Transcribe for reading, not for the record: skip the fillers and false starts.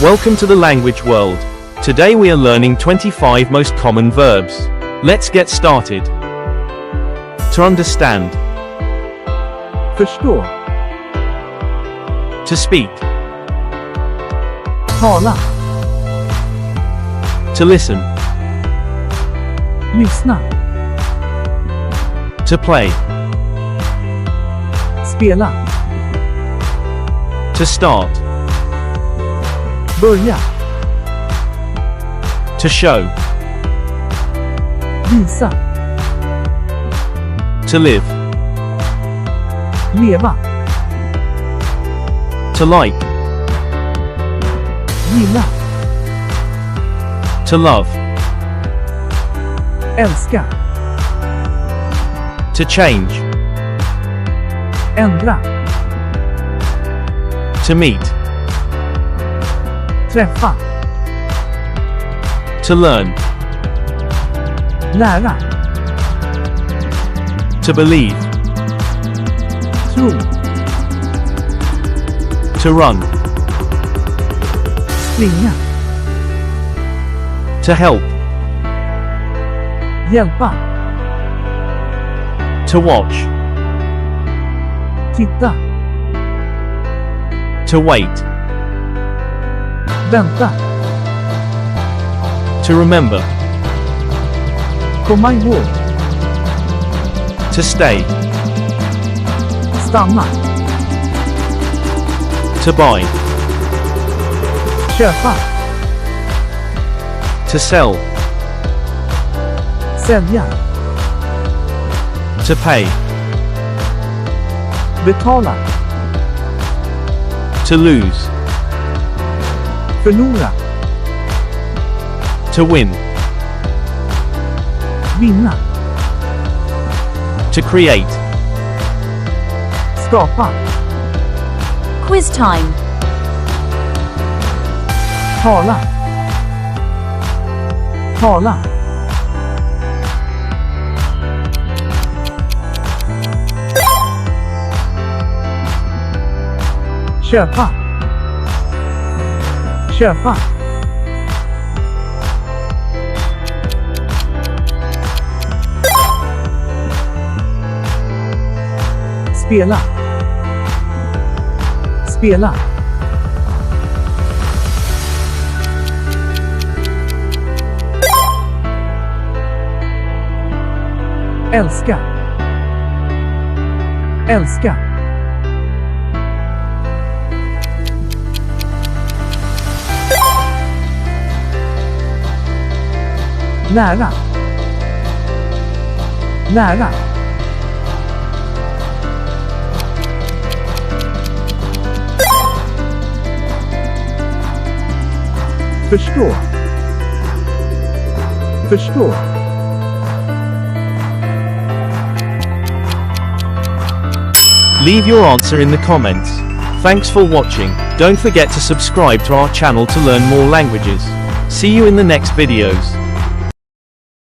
Welcome to the language world. Today we are learning 25 most common verbs. Let's get started. To understand. Förstå. To speak. Tala. To listen. Lyssna. To play. Spela. To start. Börja. To show. Visa. To live. Leva. To like. Gilla. To love. Älska. To change. Ändra. To meet. Träffa. To learn. Lära. To believe. Tro. To run. Springa. To help. Hjälpa. To watch. Titta. To wait. Vänta. To remember. Komma ihåg. To stay. Stanna. To buy. Köpa. To sell. Sälja. To pay. Betala. To lose. Förlora. To win. Vinna. To create. Skapa. Quiz time. Tala. Tala. Köpa. Köpa. Spela. Spela. Älska. Älska. Lära. Lära. Förstå. Förstå. Leave your answer in the comments. Thanks for watching. Don't forget to subscribe to our channel to learn more languages. See you in the next videos.